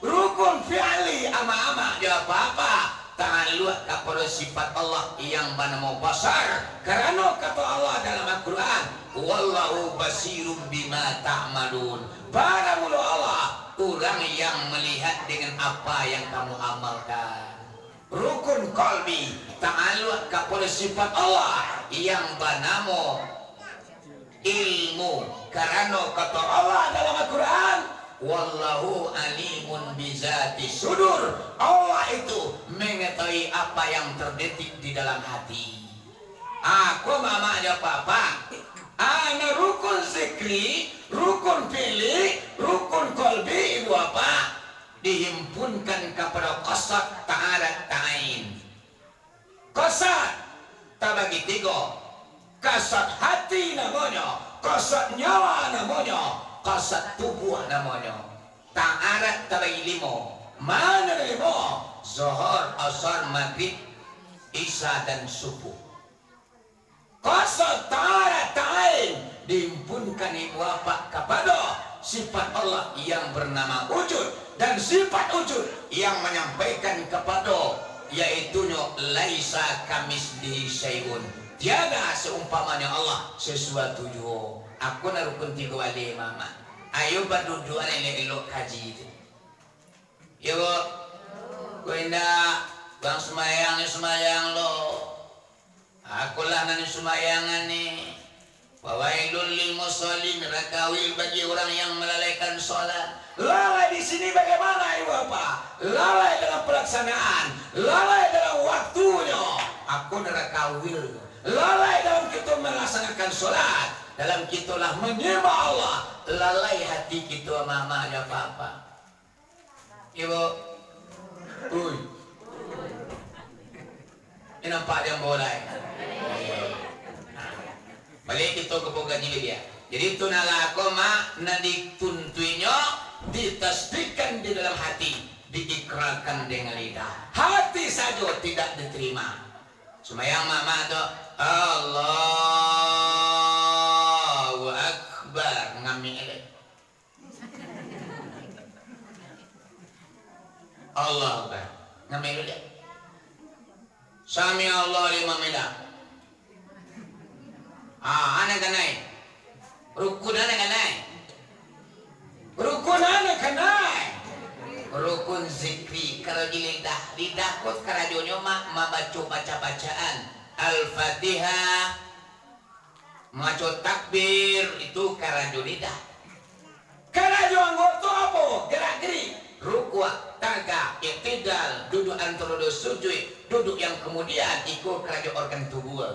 Rukun fi'li ama-ama dia apa-apa ta'alluq kepada sifat Allah yang banamo basar, karena kata Allah dalam Al-Quran wallahu basirum bima ta'malun, baramulu Allah orang yang melihat dengan apa yang kamu amalkan. Rukun qalbi ta'alluq kepada sifat Allah yang banamo ilmu, karena kata Allah dalam Al-Quran wallahu alimun bizati sudur, Allah itu mengetahui apa yang terdetik di dalam hati. Aku mama ada apa-apa ana rukun zikri, rukun fi'li, rukun qalbi itu apa? Dihimpunkan kepada qasad ta'ala ta'ain. Qasad tabagi tiga, qasad hati namanya, qasad nyawa namanya, kasat tubuh namanya. Ta'arat tabagi limo. Mana limo? Zuhur, asar, maghrib, isya dan subuh. Kasat ta'arat ta'ain dihimpunkan ibu bapak kepada sifat Allah yang bernama wujud, dan sifat wujud yang menyampaikan kepada yaitunya laisa kamislihi syai'un, tiada seumpamanya Allah sesuatu juga. Aku narukun tiga wali mama. Ayo berduduan elok kaji itu. Ya bu, kau indah bang semayang lo. Aku lah nani semayangan nih. Wawailul lil musallin, rakawil bagi orang yang melalaikan sholat. Lalai di sini bagaimana ibu bapak? Lalai dalam pelaksanaan, lalai dalam waktunya. Aku nerakawil. Lalai dalam kita melaksanakan sholat, dalam kitalah menyembah Allah, lalai hati kita mama ada apa-apa. Ibu, uy, ini nampak yang boleh. Balik kita ke pokoknya dia. Jadi itu nalako mak nadituntuinya ditasdikan di dalam hati, diikrarkan dengan lidah. Hati saja tidak diterima. Semayang mama tu Allahu Akbar ngambil Allah Akbar ngambil dia. Sami Allah lima milah. Anak kanai. Rukun anak kanai. Rukun anak kanai. Rukun zikri kalau di lidah kot karajonyo mak baca-bacaan Al-Fatihah, maco takbir itu karajo lidah. Karajo anggota apa? Gerak-gerik, rukua, taga, iktidal, duduk antara dua sujud, duduk yang kemudian ikut karajo organ tubuh.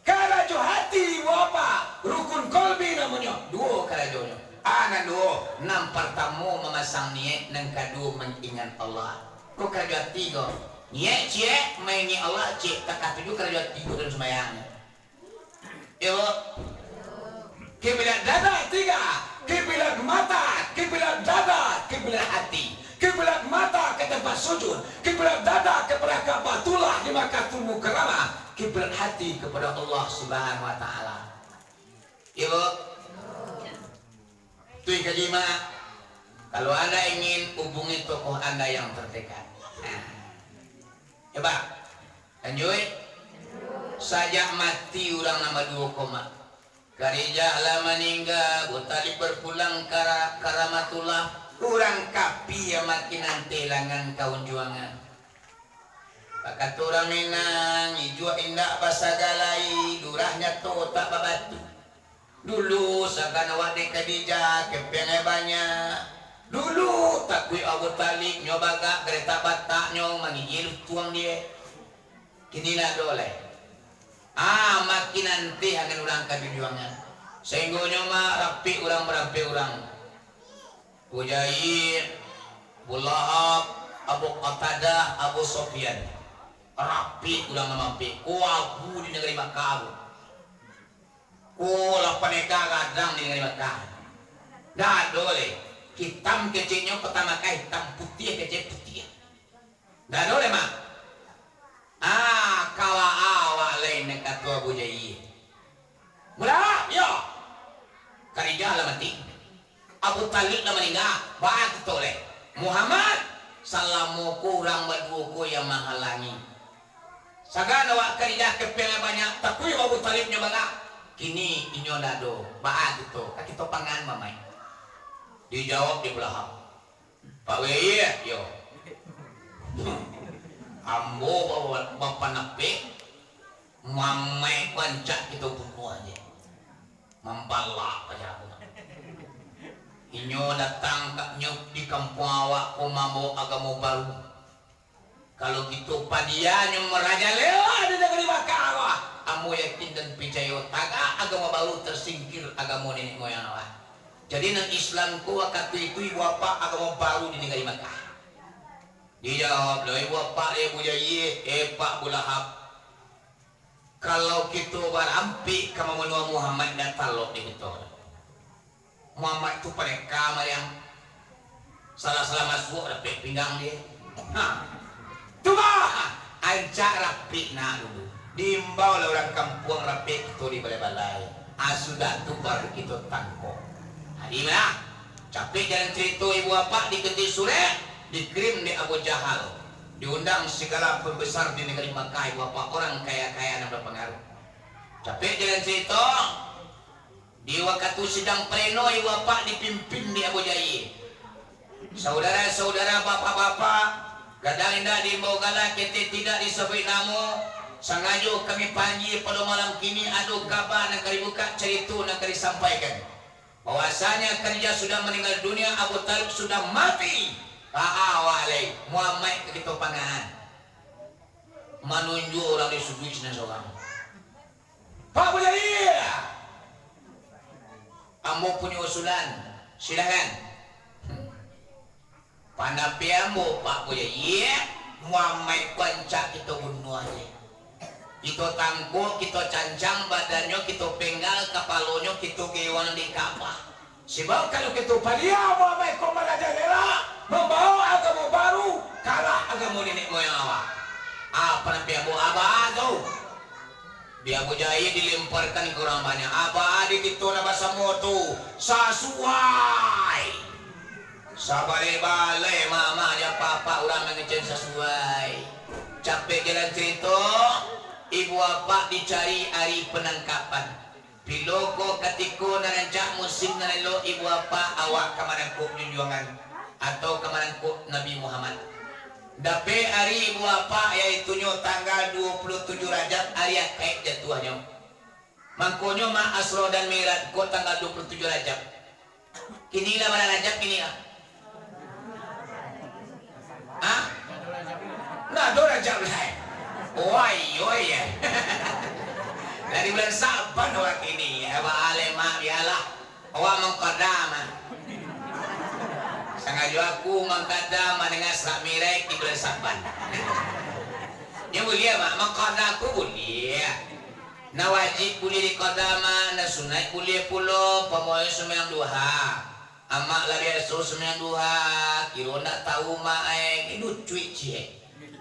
Karajo hati apa? Rukun kolbi namanya. Dua karajonya. Anak dua, enam pertama memasang niat, nang kedua mengingat Allah. Kok kerja tiga? Niat cek, mengingat Allah cek, tak tujuh kerja tiga dalam semayang. Ibu, kiblat dada tiga, kiblat mata, kiblat dada, kiblat hati, kiblat mata ke tempat sujud, kiblat dada kepada Ka'batullah di Makkahul Mukarramah, kiblat hati kepada Allah Subhanahu Wa Taala. Ibu. Itu yang kelima, kalau anda ingin hubungi tokoh anda yang terdekat. Coba, lanjut. Sajak mati orang nama 2 koma. Karijah meninggal, Butali berpulang karamatullah. Orang kapi yang makin nanti langan kaun juangan. Pakat orang menang, hijau indah bahasa galai, durahnya to tak babatu. Dulu seakan awak Khadijah kepengen banyak. Dulu takui Abu Talib nyoba gak kereta bataknya mengigil tuang dia. Kini nak doleh. Makin nanti akan ulang kejuangan. Sehingga nyoma rapi orang merapi orang. Bujair, Abu Lahab, Abu Qatadah, Abu Sufyan. Rapi ulang mampi. Kuabu di negeri Makkah. Lah paneka kadang di negeri Makkah. Dah boleh. Hitam kecilnya pertama kali hitam, putih kecil putih. Dah boleh mak. Kawa awak lain dekat tua Bujair. Mula, yo. Karijah lah mati. Abu Talib lah meninggal, baik toleh. Muhammad salamu kurang baduko yang menghalangi sagana wa karidah kepela banyak tapi Abu Talibnya bala kini inyo dado baat itu kita pangan mamai dijawab di belakang Pak Weye yo ambo bapak nape mamai pancak kita bunuh aja membalak aja aku inyo datang kaknya di kampung awak ko mambo agama baru kalau gitu padianya merajalela di negeri Makawa amu yakin dan percaya taga agama baru tersingkir agama nenek moyang awak jadi nang Islamku waktu itu ibu apa agama baru di negeri Makkah dijawab loh ibu apa ibu Jai Pak Bulahab kalau kita berampi kamu menua Muhammad dan talok di kita Muhammad itu pada kamar yang salah-salah masuk rapi pinggang dia coba ajak rapi nak dulu diimbau oleh orang kampung rapi itu di balai-balai sudah tu baru kita tangkap di mana capek jalan cerita ibu apa di Kediri Sure dikirim di Abu Jahal diundang segala pembesar di negeri Makkah ibu apa orang kaya-kaya yang berpengaruh capek jalan cerita di waktu sidang pleno ibu apa dipimpin di Abu Jahil saudara-saudara bapak-bapak kadang indah di Bogala kita tidak disebut nama sengaja kami panggil pada malam kini aduh kabar nak dibuka cerita nak disampaikan bahwasanya kerja sudah meninggal dunia Abu Talib sudah mati awalai Muhammad kita pangan menunjuk orang di sudut sana seorang Pak Abu Jahil ambo punya usulan silakan panapi ambo Pak Abu Jahil Muhammad pancak kita bunuh aja kita tangguh kita cancang badannya kita penggal kepalanya kita kewan di kapal sebab kalau kita padia Muhammad kau merajalela membawa agama baru kalah agama nenek moyang awak apa nabi Abu Abah tu di Abu Jahil dilemparkan ke orang banyak apa adik itu na bahasa motu sasuai sabale-bale mama ya papa orang mengecen sesuai capek jalan cerita ibu apa dicari hari penangkapan piloko ketiko narancak musim narelo ibu apa awak kamarangkuk junjungan atau kamarangkuk Nabi Muhammad dape hari ibu apa yaitu tanggal 27 Rajab hari kayak jatuhnya mangkonyo ma Asro dan Mi'raj ko tanggal 27 Rajab kini lah mana Rajab kini lah nah do Rajab lah oi ya dari bulan Saban awak ini awak alema bialah awak mengkodama sengaja aku mengkodama dengan serak mirek di bulan Saban dia boleh mak mengkodama aku boleh na wajib boleh di kodama na sunat boleh pulau pamoy sembilan duha amak lari aso sembilan duha kira nak tahu mak itu cuit cie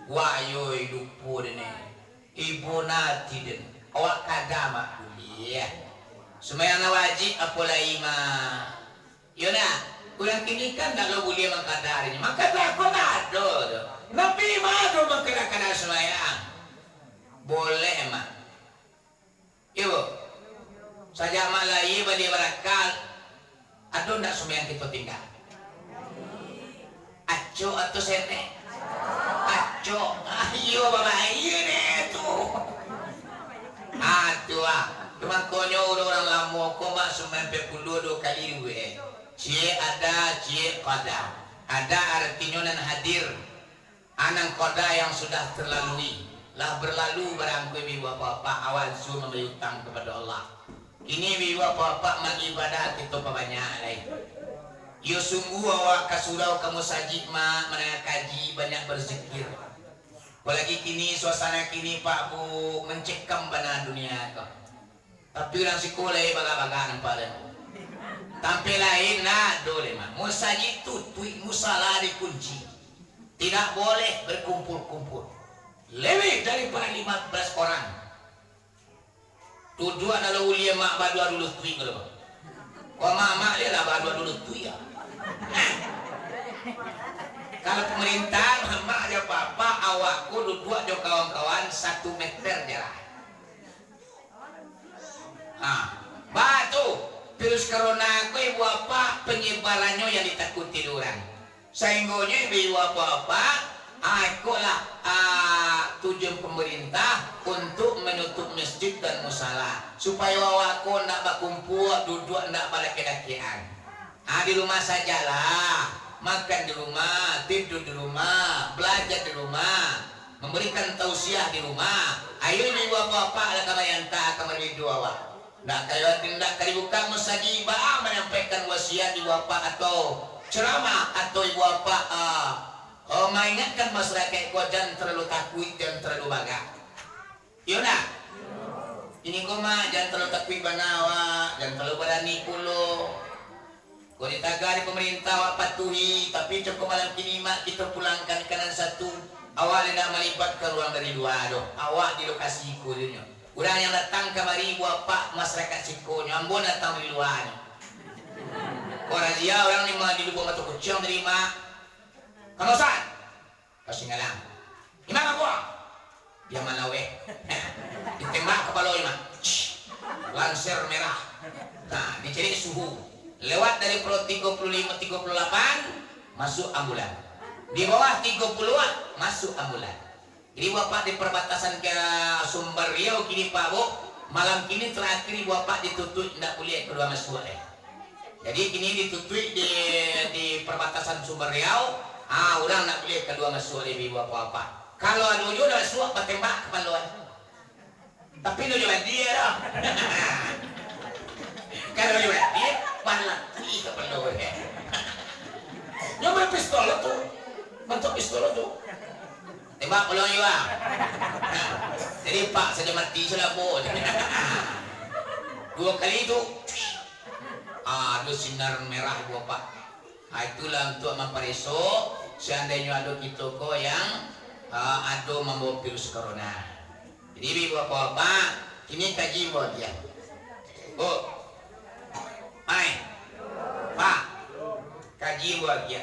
wayo hidup pun ini ibu nati den awak kadama kuliah semayang wajib apalagi mah yona kurang kini kan tak lo boleh mengkadarinya maka tak aku nado nabi mado mengkadar semayang boleh mah ibu saja malai badi barakal aduh nak semayang kita tinggal aco atau sene aco ayo bapak ini tuh aduh cuma konyo orang lama koma semampai puluh dua kali gue cie ada cie qada ada artinya nan hadir anang qada yang sudah terlalui lah berlalu barang kue biwa bapak awal su memberi utang kepada Allah ini biwa bapak mengibadah kita banyak lain yo sungguh awak kasurau kamu sajid ma menengah kaji banyak berzikir apalagi kini suasana kini Pak Bu mencekam bana dunia kau tapi orang sekolah baga-baga nampak dah tampil lain nah dole mah musajid tutui musala dikunci tidak boleh berkumpul-kumpul lebih daripada 15 orang tujuan adalah ulia mak badua dulu tui kalau kau mak dia lah badua dulu tui ya Kalau pemerintah mak aja papa awakku dua jo kawan-kawan 1 meter jarak. Batu virus corona aku ibu apa penyebarannya yang ditakuti orang. Sehinggonya ibu apa aku lah tujuan pemerintah untuk menutup masjid dan musala supaya awakku ndak berkumpul duduk ndak balik kedakian. Di rumah sajalah, makan di rumah, tidur di rumah, belajar di rumah, memberikan tausiah di rumah. Ayo ibu bapak lah kamayan tak kamar video awak. Ndak kayak tindak kali buka musajibah menyampaikan wasiat ibu bapak atau ceramah atau ibu bapak mengingatkan masyarakat kau jangan terlalu takut dan terlalu bangga. Iya nak? Ini kau mah jangan terlalu takut banawa, jangan terlalu berani kulo. Kau ditagari pemerintah awak patuhi, tapi cukup malam kini mak kita pulangkan kanan satu. Awak tidak melibatkan ruang dari luar doh. Awak di lokasi kulinya. Orang yang datang kemari bapak masyarakat Cikonya, ambon datang dari luar. Orang dia orang ni mah di lubang batu kucing terima. Kamu san? Kasih ngalang. Gimana gua? Dia mana weh? Ditembak kepala imam. Lanser merah. Nah, dicari suhu. Lewat dari pro 35 38 masuk ambulan. Di bawah 30-an masuk ambulan. Jadi bapak di perbatasan ke Sumber Riau kini Pak Bu, malam kini terakhir bapak ditutup tidak boleh kedua masuk deh. Jadi kini ditutup di perbatasan Sumber Riau, orang tidak boleh kedua masuk deh ibu bapak. Kalau anu udah suap tembak kepaluan. Tapi nu juga dia dah. Kalau juga dia malah tiga kepaluan. Nyoba pistol tuh, bentuk pistol tuh. Tembak pulang juga. Jadi pak saja mati sudah pun. 2 kali itu. Ada sinar merah gua pak. Itulah untuk mempereso seandainya ada kita kok yang ada membawa virus corona. Jadi bapak-bapak ini kaji buat dia. Hai, pak, kaji buat dia.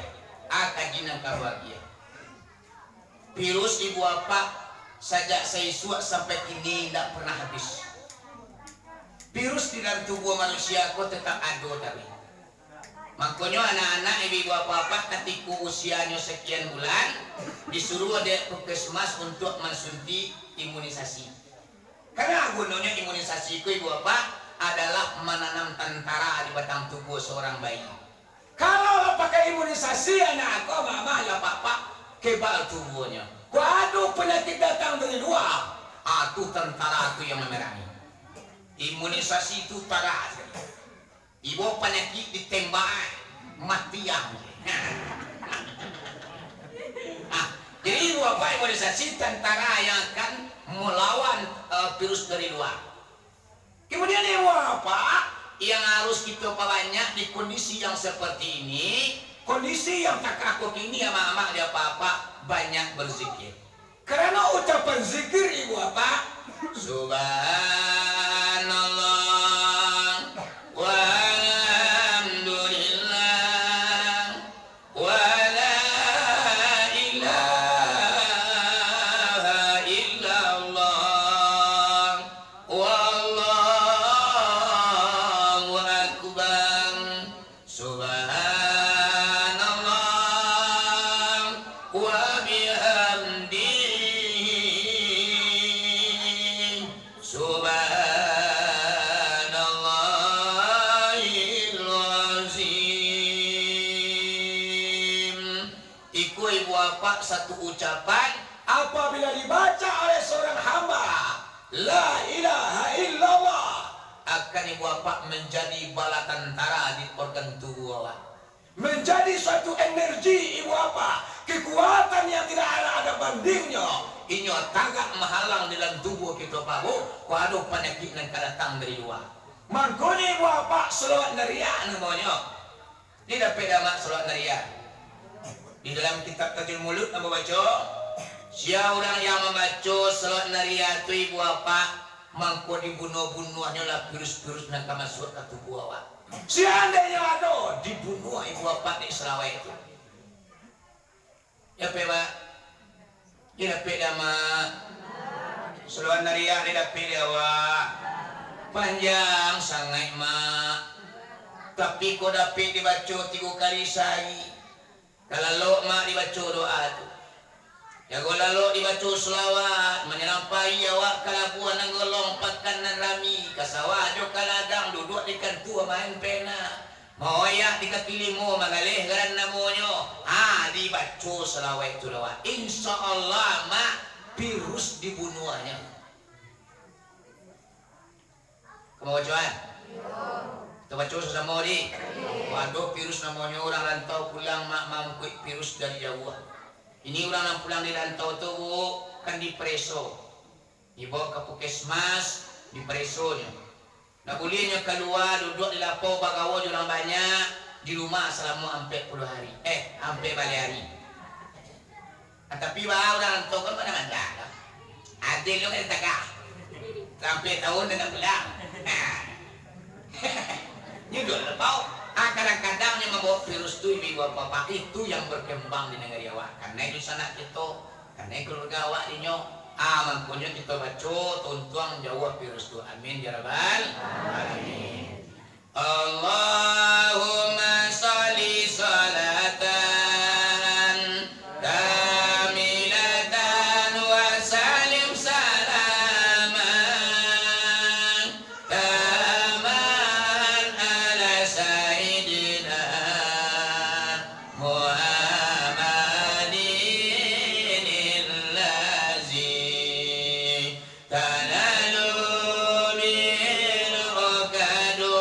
Kaji nangka buat dia. Virus ibu apa sejak saya suak sampai kini tidak pernah habis. Virus di dalam tubuh manusia kok tetap ada tapi. Makanya anak-anak ibu apa ketika usianya sekian bulan disuruh ada puskesmas untuk mensuntik imunisasi. Karena gunanya imunisasi itu ibu apa adalah menanam tentara di batang tubuh seorang bayi. Kalau pakai imunisasi anak aku mama ya papa kebal tubuhnya. Waduh penyakit datang dari luar. Itu tentara itu yang memerangi. Imunisasi itu tara. Ibu penyakit ditembak mati yang. Jadi ibu apa imunisasi tentara yang akan melawan virus dari luar. Kemudian ibu apa yang harus kita banyak di kondisi yang seperti ini. Kondisi yang tak kaku ini ama-ama dia apa-apa banyak berzikir. Karena ucapan zikir ibu apa? Subhanallah walhamdulillah wa la ilaha illallah wallahu akbar. Satu ucapan apabila dibaca oleh seorang hamba la ilaha illallah akan ibu bapak menjadi bala tentara di organ tubuh bapak, menjadi suatu energi ibu bapak, kekuatan yang tidak ada bandingnya. Ini tagak menghalang dalam tubuh kita pak bu. Waduh penyakit yang datang dari luar. Mangkoni ibu bapak selawat nariah namanya. Tidak beda mak selawat nariah. Di dalam kitab Tajul Mulut apa baca? Siapa orang yang membaca selawat nariah itu ibu apa? Mangko dibunuh-bunuhnya lah virus-virus yang masuk ke tubuh awak. Seandainya ada dibunuh ibu apa di selawat itu. Dapat ba? Dapat nama Suluan nariya dapat dawa panjang sangai mak. Tapi ko dapat dibaca 3 kali sehari. Kalau mak dibaca doa tu. Jago lalu dibaca selawat menyerampai awak kalabuan ang lompatkan nan rami kasawa jo kaladang duduk di kantua main pena. Moya dikapilih mo magalih garan namonyo. Dibaca selawat itu doa. Insyaallah mak virus dibunuhnya. Kemudian kita baca sudah mau di. Waduh virus namanya orang rantau pulang mak mampu virus dari jauh. Ini orang yang pulang di rantau tu bu kan dipreso, dibawa ke puskesmas dipresonya. Nak bolehnya keluar duduk di lapau bagawa orang banyak di rumah selama 40 hari. Sampai balik hari. Tapi bawa orang rantau kan mana-mana. Ada lo kan tak sampai tahun dengan pulang. Ini dua lapau. Kadang-kadang yang membawa virus itu ibu bapak itu yang berkembang di negara awak. Karena itu sana kita, karena keluarga awak dinyo. Mampunya kita baca tuntuang jauh virus itu. Amin ya rabbal alamin. Allahumma sholli sholatan kamilatan wa salim salaman taman ala sayyidina Muhammadin allazi tanalu bil uqadu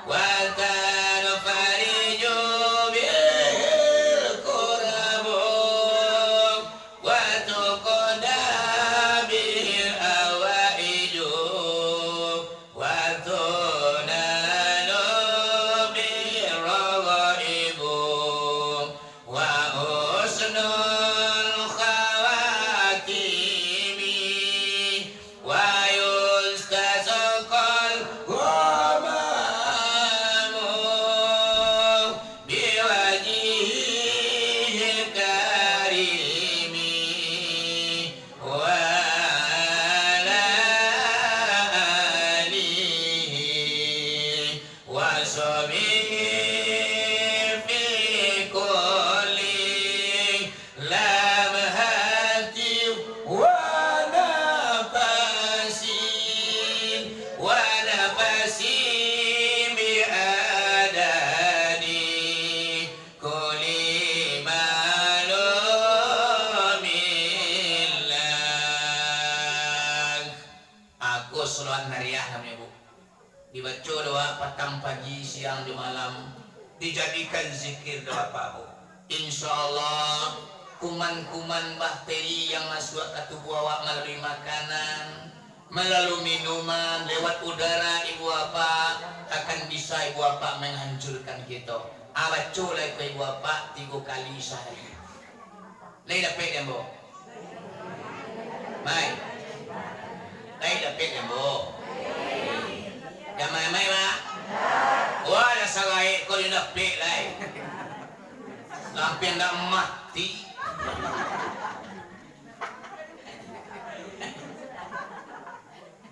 wa tanfariju bil qurabu wa tuqda bil awaiju wa tunalu bil rawaibu wa husnul khawatimi wa yustazqal ghamamu biwajhihil karimi wa ala alihi wa sahbihi fi kulli lamhati wa nafasin bi adadi kulli malumillah. Aku sholawat nariyah namanya bu. Dibaca doa petang pagi siang di malam. Dijadikan zikir doa Pak Bu. Insyaallah kuman-kuman bakteri yang masuk ke tubuh awak melalui makanan, melalui minuman, lewat udara ibu apa akan bisa ibu apa menghancurkan kita. Baca lah ke ibu apa 3 kali sehari. Lai dapat yang bu. Mai. Lai dapat yang bu. Yang mai pak. Wah, dah sarai kau ni dapat lah. Lampian dah mati.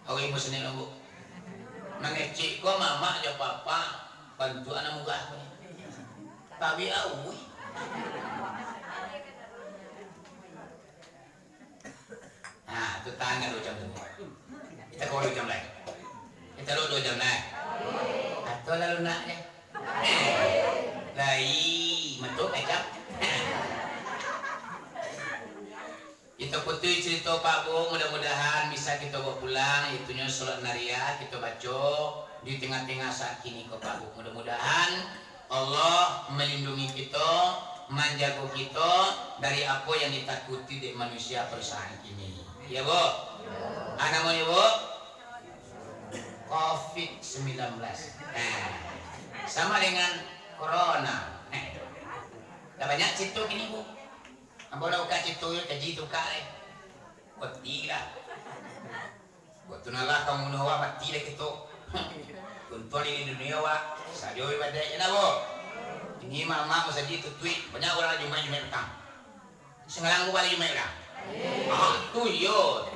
Awak ibu sini bu. Mengecik kau mama aja papa bantu anak muka aku ni. Tapi awi. Tu tanya 2 jam tu. Kita kau 2 jam lain. Kita lu 2 jam lain. Atau lalu naknya. Lai, mentuk kecap. Kita putih cerita Pak Bu, mudah-mudahan bisa kita bawa pulang. Itunya sholat nariyah kita baca di tengah-tengah saat kini kok Pak Bu. Mudah-mudahan Allah melindungi kita, menjaga kita dari apa yang ditakuti di manusia perusahaan ini. Ya Bu? Anak mau Bu? COVID-19. Sama dengan corona. Dah banyak cerita gini Bu. Ambo dah uka cerita kaji tu kale. Buat tira. Buat tunalah kamu nawa mati dah kita. Untuk di dunia wa sajo ibadah ina Bu. Ini mama masa gitu tweet banyak orang jumpa petang. Sengalang ko balik merah. Tuyul.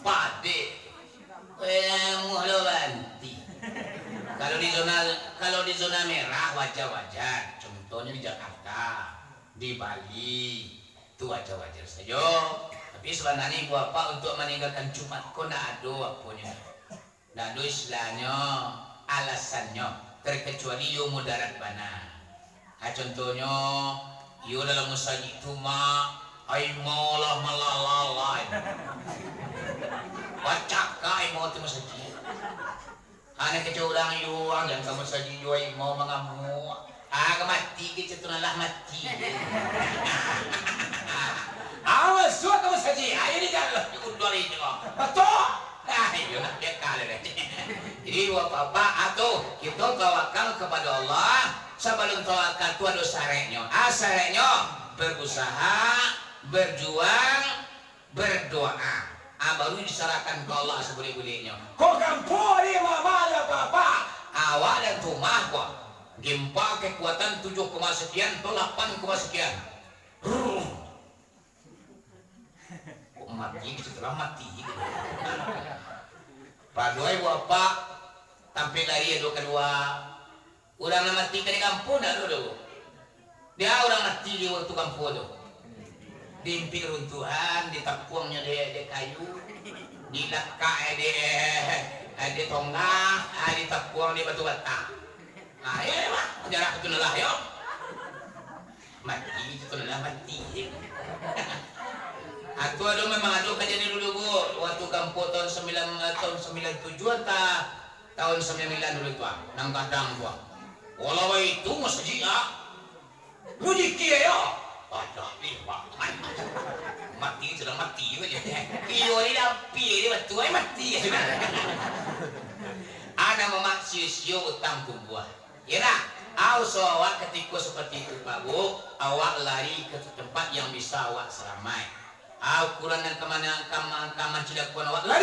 Pade. Muhalo banti. Kalau di zona merah wajar-wajar. Contohnya di Jakarta, di Bali, itu wajar-wajar saja. Tapi sebenarnya Bapak untuk meninggalkan Jumat kok nak ada apanya. Nak ada istilahnya, alasannya terkecuali yo mudarat bana. Contohnya, yo dalam masjid itu mah ai malah malalalai. Wacaka ai mau di masjid. Anak kecurang yo yang kamu masjid yo ai mau mengamu. Mati kita tu nalah mati. Awas suat kamu saja. Ini janganlah ikut dua ini kok. Betul. Itu nak dia kalah deh. Jadi bapak atau kita tawakal kepada Allah. Sebelum tawakal itu ada syaratnya. Syaratnya berusaha, berjuang, berdoa. Baru diserahkan ke Allah seboleh-bolehnya. Kau kampung ni mama ya bapak. Awak dan rumah kok. Gempa kekuatan 7, sekian atau 8, sekian. Kok mati setelah mati. Padahal bapak tampil lari dua kedua. Orang mati di kampung dah dulu. Dia orang mati di waktu kampung tu. Dimpi runtuhan, ditapuangnya di kayu, dilakak di tonggak, ditapuang di batu bata. Ya mah, jarak itu nalah yo. Mati itu nalah mati. Aku ada memang ada kejadian dulu bu, waktu kampung tahun 97 atau tahun 99 dulu itu nang kadang gua. Walau itu masjid lu dikira yo. Ada pak, mati sudah mati aja. Iyo ini dah pilih betul mati. Ada memaksud utang tumbuh. Kira, awak ketika seperti itu Pak Bu, awak lari ke tempat yang bisa awak selamai. Kurang dan kemana tidak kuat awak lari.